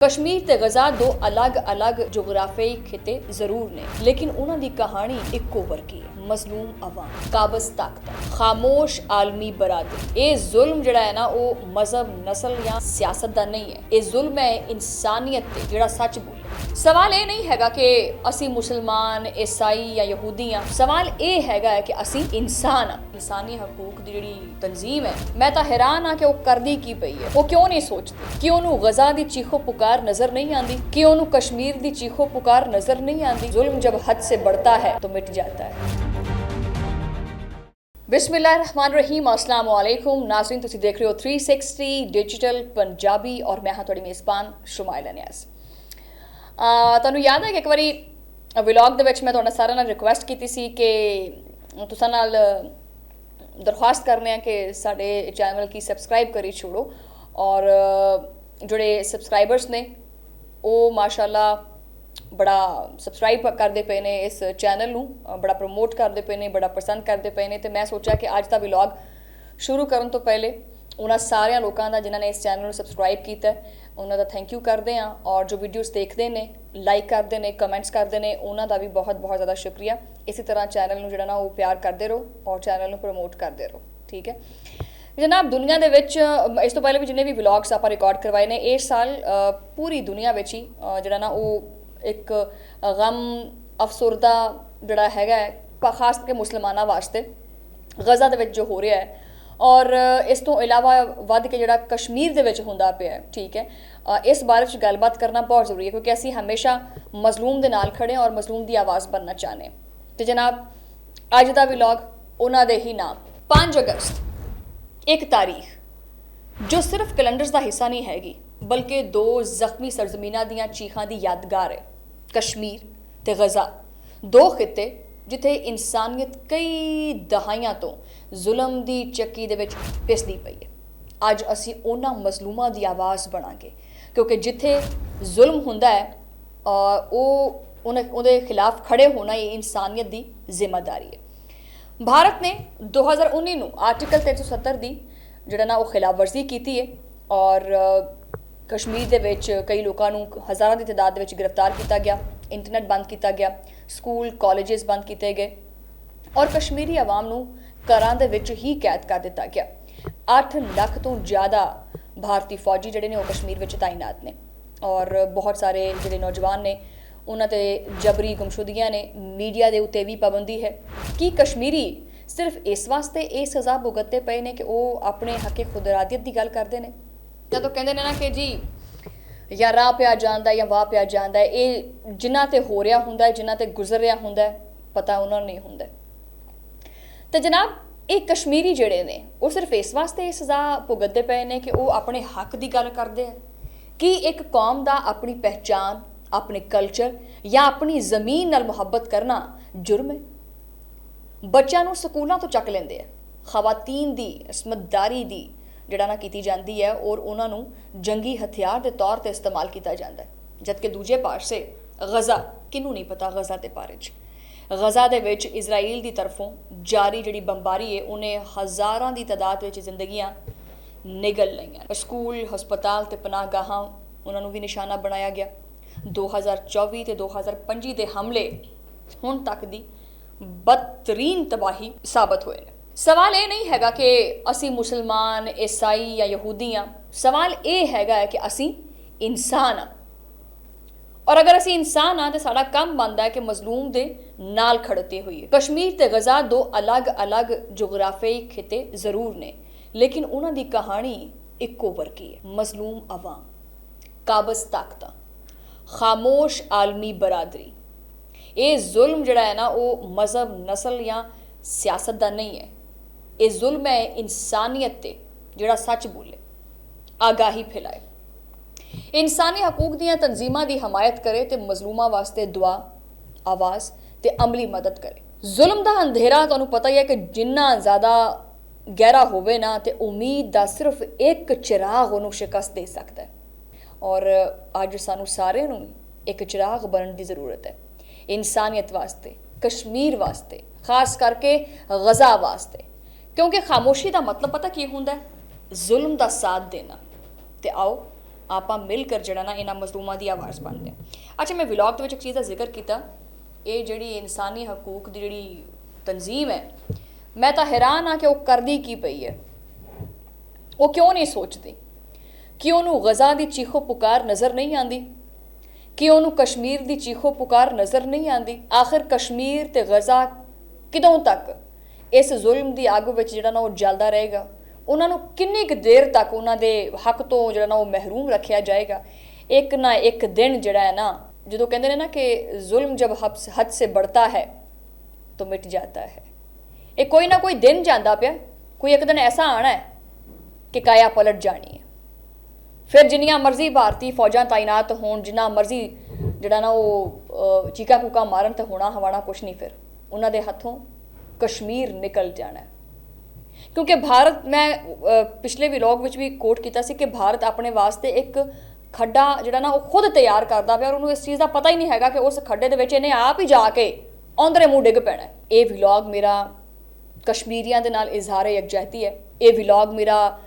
कश्मीर ते गजा दो अलग अलग जोग्राफियाई खिते जरूर ने, लेकिन उन्हों की कहानी इक्को वर्गी है। मजलूम अवाम, काबज ताकत, खामोश आलमी बरादरी। ये जुल्म जिहड़ा है ना, वो मजहब, नस्ल या सियासत का नहीं है। ये जुल्म है इंसानियत ते, जिहड़ा सच बोले। सवाल ये नहीं हैगा कि असी मुसलमान, ईसाई या यहूदी हाँ। सवाल ये हैगा है कि असी इंसान हाँ। इंसानी हकूक की जिहड़ी तंजीम है, मैं तो हैरान हाँ कि वो करदी की पई है। वो क्यों नहीं सोचती कि उन्होंने गजा दी चीखो पुकार नजर नहीं आती, कि उन्होंने कश्मीर दी चीखो पुकार नजर नहीं आती। जुल्म जब हद से बढ़ता है तो मिट जाता है। बिस्मिल्लाहिर्रहमानिर्रहीम, अस्सलाम वालेकुम नाज़रीन, तुसीं देख रहे हो 360 डिजिटल पंजाबी और मैं हाँ तुहाडी मेज़बान शुमाइला नियाज़। ਤੁਹਾਨੂੰ याद है कि एक बारी व्लॉग ਦੇ ਵਿੱਚ मैं ਤੁਹਾਡਾ ਸਾਰਿਆਂ ਨਾਲ रिक्वेस्ट की सी कि तुसां नाल दरख्वास्त करने कि साडे चैनल की सबसक्राइब करी छोड़ो। और जोड़े सबसक्राइबर्स ने वो माशाअल्लाह बड़ा सबसक्राइब करते पे ने, इस चैनल नूं बड़ा प्रमोट करते पे ने, बड़ा पसंद करते पे ने। तो मैं सोचा कि अज का व्लॉग शुरू करने तो पहले उन्होंने सारे लोगों का जिन्होंने इस चैनल को सबसक्राइब किया उन्होंने थैंक यू करते हैं, और जो वीडियोस देखते हैं, लाइक करते हैं, कमेंट्स करते हैं, उन्होंने भी बहुत बहुत ज़्यादा शुक्रिया। इसी तरह चैनल में जो प्यार करते रहो और चैनल को प्रमोट करते रहो, ठीक है जनाब। दुनिया के विच इस तो पहले भी जिन्हें भी व्लॉग्स आप रिकॉर्ड करवाए ने, इस साल पूरी दुनिया में ही जो ना वो एक गम अफसुरदा जोड़ा है, खास करके मुसलमानों वास्ते गजा दे विच जो हो रहा है, और इस तो इलावा वध के जोड़ा कश्मीर दे विच हुंदा पिया है, ठीक है। इस बारे में गलबात करना बहुत जरूरी है, क्योंकि असी हमेशा मजलूम दे नाल खड़े और मजलूम की आवाज़ बनना चाहते हैं। तो जनाब अज का व्लॉग उन्हां दे ही नाम 5 अगस्त, एक तारीख जो सिर्फ कैलेंडर्स का हिस्सा नहीं हैगी, बल्कि 2 जख्मी सरजमीना दियां चीखां दी यादगार है। कश्मीर ते गजा, 2 खिते जिथे इंसानियत कई दहाइयां तो जुल्म की चक्की दे विच पिसदी पई है। अज असी उन्हां मजलूमां दी आवाज़ बनांगे, क्योंकि जिथे जुल्म हुंदा है उहदे खिलाफ खड़े होना ये इंसानियत की जिम्मेदारी है। भारत ने 2019 ਨੂੰ आर्टिकल 370 की जिहड़ा ना वो खिलाफ वर्जी की है, और कश्मीर दे विच कई लोगों को हज़ारों की तादाद में गिरफ्तार किया गया, इंटरनेट बंद किया गया, स्कूल कॉलेजेस बंद किए गए, और कश्मीरी आवाम नूं घरां दे विच ही कैद कर दिता गया। 8 लाख तो ज़्यादा भारतीय फौजी जिहड़े ने वो कश्मीर विच तैनात ने, और बहुत सारे जिहड़े नौजवान ने उन्होंने जबरी गुमशुदगियां ने। मीडिया के उत्ते भी पाबंदी है कि कश्मीरी सिर्फ इस वास्ते ये सज़ा भुगतते पे ने कि वो अपने हक़े खुदरादियत की गल करते हैं, या तो कहते हैं ना कि जी या राह पिया जाता है या वाह पिया जाता है, ये जिन्हां ते हो रहा होंदा है, जिन्हां ते गुजर रहा होंदा है, पता उन्होंने नहीं होंदा। तो जनाब ये कश्मीरी जिहड़े ने वो सिर्फ इस वास्ते ये सज़ा भुगतते पे ने कि वो अपने हक की गल करते हैं, कि एक कौम का अपनी पहचान, अपने कल्चर या अपनी ज़मीन नाल मुहब्बत करना जुर्म है। बच्चों को स्कूलों तो चक लेंदे है, खवातीन की समझदारी की जिहड़ा ना की जाती है, और उन्होंने जंगी हथियार के तौर पर इस्तेमाल किया जाता है। जबकि दूजे पासे गजा, किनू नहीं पता गजा के बारे गजा दे विच इजराइल की तरफों जारी जिहड़ी बंबारी है उन्हें हज़ारां की तादाद में जिंदगियां निगल लईयां। स्कूल, हस्पताल ते पनाहगाहां उन्होंने भी निशाना बनाया गया। 2024 ते 2025 के हमले हुण तक की बदतरीन तबाही साबित हुए। सवाल ये नहीं हैगा कि असी मुसलमान, ईसाई या यहूदी हाँ। सवाल ये हैगा कि असी इंसान हाँ, और अगर असी इंसान हाँ तो साडा काम बनता है कि मजलूम दे नाल खड़ते हुए। कश्मीर ते गजा 2 अलग अलग जोग्राफियाई खिते जरूर ने, लेकिन उन्हां दी कहानी इक्को वर्गी है। मजलूम अवाम, काबज ताकत, खामोश आलमी बरादरी। ये जुल्म जिहड़ा है ना वो मजहब, नस्ल या सियासत का नहीं है। ये जुल्म है इंसानियत ते, जिहड़ा सच बोले, आगाही फैलाए, इंसानी हकूक दियां तंजीमां की हमायत करे, तो मजलूमां वास्ते दुआ, आवाज़ ते अमली मदद करे। जुल्म का अंधेरा तुहानूं पता ही है कि जिन्ना ज़्यादा गहरा होवे ना, तो उम्मीद का सिर्फ एक चिराग उन्होंने शिकस्त दे सकता है। और अज सानू सारे नूं एक चिराग बनने की ज़रूरत है, इंसानियत वास्ते, कश्मीर वास्ते, खास करके गजा वास्ते, क्योंकि खामोशी का मतलब पता की होंदा है? जुल्म का साथ देना। तो आओ ਆਪਾਂ ਮਿਲ ਕਰ ਜਿਹੜਾ ਨਾ ਇਹਨਾਂ ਮਜ਼ਲੂਮਾਂ ਦੀ ਆਵਾਜ਼ ਬਣਦੇ ਹਾਂ। ਅੱਛਾ, ਮੈਂ ਵਲੌਗ ਦੇ ਵਿੱਚ ਇੱਕ ਚੀਜ਼ ਦਾ ਜ਼ਿਕਰ ਕੀਤਾ, ਇਹ ਜਿਹੜੀ ਇਨਸਾਨੀ ਹਕੂਕ ਦੀ ਜਿਹੜੀ ਤਨਜ਼ੀਮ ਹੈ, ਮੈਂ ਤਾਂ ਹੈਰਾਨ ਹਾਂ ਕਿ ਉਹ ਕਰਦੀ ਕੀ ਪਈ ਹੈ। ਉਹ ਕਿਉਂ ਨਹੀਂ ਸੋਚਦੀ ਕਿ ਉਹਨੂੰ ਗਜ਼ਾ ਦੀ ਚੀਖੋ ਪੁਕਾਰ ਨਜ਼ਰ ਨਹੀਂ ਆਉਂਦੀ, ਕਿ ਉਹਨੂੰ ਕਸ਼ਮੀਰ ਦੀ ਚੀਖੋ ਪੁਕਾਰ ਨਜ਼ਰ ਨਹੀਂ ਆਉਂਦੀ। ਆਖਿਰ ਕਸ਼ਮੀਰ ਤੇ ਗਜ਼ਾ ਕਦੋਂ ਤੱਕ ਇਸ ਜ਼ੁਲਮ ਦੀ ਅੱਗ ਵਿੱਚ ਜਿਹੜਾ ਨਾ ਉਹ ਜਲਦਾ ਰਹੇਗਾ? ਉਹਨਾਂ ਨੂੰ ਕਿੰਨੀ ਕੁ ਦੇਰ ਤੱਕ ਉਹਨਾਂ ਦੇ ਹੱਕ ਤੋਂ ਜਿਹੜਾ ਨਾ ਉਹ ਮਹਿਰੂਮ ਰੱਖਿਆ ਜਾਏਗਾ? ਇੱਕ ਨਾ ਇੱਕ ਦਿਨ ਜਿਹੜਾ ਹੈ ਨਾ, ਜਦੋਂ ਕਹਿੰਦੇ ਨੇ ਨਾ ਕਿ ਜ਼ੁਲਮ ਜਬ ਹੱਦ ਸੇ बढ़ता है तो मिट जाता है, ਇਹ ਕੋਈ ਨਾ ਕੋਈ ਦਿਨ ਜਾਂਦਾ ਪਿਆ, ਕੋਈ ਇੱਕ ਦਿਨ ਐਸਾ ਆਣਾ ਹੈ ਕਿ ਕਾਇਆ ਪਲਟ ਜਾਣੀ ਹੈ। ਫਿਰ ਜਿੰਨੀਆਂ ਮਰਜ਼ੀ ਭਾਰਤੀ ਫੌਜਾਂ ਤਾਇਨਾਤ ਹੋਣ, ਜਿੰਨਾ ਮਰਜ਼ੀ ਜਿਹੜਾ ਨਾ ਉਹ ਚੀਕਾ ਕੂਕਾ ਮਾਰਨ, ਤੇ ਹੋਣਾ ਹਵਾਣਾ ਕੁਛ ਨਹੀਂ, ਫਿਰ ਉਹਨਾਂ ਦੇ ਹੱਥੋਂ ਕਸ਼ਮੀਰ ਨਿਕਲ ਜਾਣਾ। ਕਿਉਂਕਿ ਭਾਰਤ, ਮੈਂ ਪਿਛਲੇ ਵਲੌਗ ਵਿੱਚ ਵੀ ਕੋਟ ਕੀਤਾ ਸੀ ਕਿ ਭਾਰਤ ਆਪਣੇ ਵਾਸਤੇ ਇੱਕ ਖੱਡਾ ਜਿਹੜਾ ਨਾ ਉਹ ਖੁਦ ਤਿਆਰ ਕਰਦਾ ਪਿਆ, ਔਰ ਉਹਨੂੰ ਇਸ ਚੀਜ਼ ਦਾ ਪਤਾ ਹੀ ਨਹੀਂ ਹੈਗਾ ਕਿ ਉਸ ਖੱਡੇ ਦੇ ਵਿੱਚ ਇਹਨੇ ਆਪ ਹੀ ਜਾ ਕੇ ਔਂਦਰੇ ਮੂੰਹ ਡਿੱਗ ਪੈਣਾ। ਇਹ ਵਲੌਗ ਮੇਰਾ ਕਸ਼ਮੀਰੀਆਂ ਦੇ ਨਾਲ ਇਜ਼ਹਾਰ ਯਕਜਹਿਤੀ ਹੈ। ਇਹ ਵਲੌਗ ਮੇਰਾ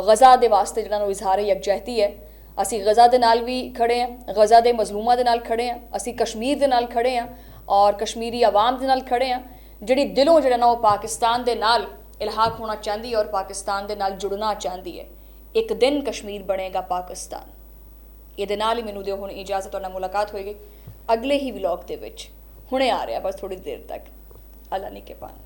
ਗਜ਼ਾ ਦੇ ਵਾਸਤੇ ਜਿਹੜਾ ਨੂੰ ਇਜ਼ਹਾਰ ਯਕਜਹਿਤੀ ਹੈ। ਅਸੀਂ ਗਜ਼ਾ ਦੇ ਨਾਲ ਵੀ ਖੜੇ ਹਾਂ, ਗਜ਼ਾ ਦੇ ਮਜ਼ਲੂਮਾਂ ਦੇ ਨਾਲ ਖੜੇ ਹਾਂ, ਅਸੀਂ ਕਸ਼ਮੀਰ ਦੇ ਨਾਲ ਖੜੇ ਹਾਂ, ਔਰ ਕਸ਼ਮੀਰੀ ਆਵਾਮ ਦੇ ਨਾਲ ਖੜੇ ਹਾਂ, ਜਿਹੜੀ ਦਿਲੋਂ ਜਿਹੜਾ ਨਾ ਉਹ ਪਾਕਿਸਤਾਨ ਦੇ ਨਾਲ ਇਲਹਾਕ ਹੋਣਾ ਚਾਹੁੰਦੀ ਹੈ ਔਰ ਪਾਕਿਸਤਾਨ ਦੇ ਨਾਲ ਜੁੜਨਾ ਚਾਹੁੰਦੀ ਹੈ। ਇੱਕ ਦਿਨ ਕਸ਼ਮੀਰ ਬਣੇਗਾ ਪਾਕਿਸਤਾਨ। ਇਹਦੇ ਨਾਲ ਹੀ ਮੈਨੂੰ ਦਿਓ ਹੁਣ ਇਜਾਜ਼ਤ, ਤੁਹਾਡੇ ਨਾਲ ਮੁਲਾਕਾਤ ਹੋਏਗੀ ਅਗਲੇ ਹੀ ਵਲੌਗ ਦੇ ਵਿੱਚ। ਹੁਣੇ ਆ ਰਿਹਾ, ਬਸ ਥੋੜੀ ਦੇਰ ਤੱਕ। ਅੱਲਾ ਨਿਗਹਿਬਾਨ।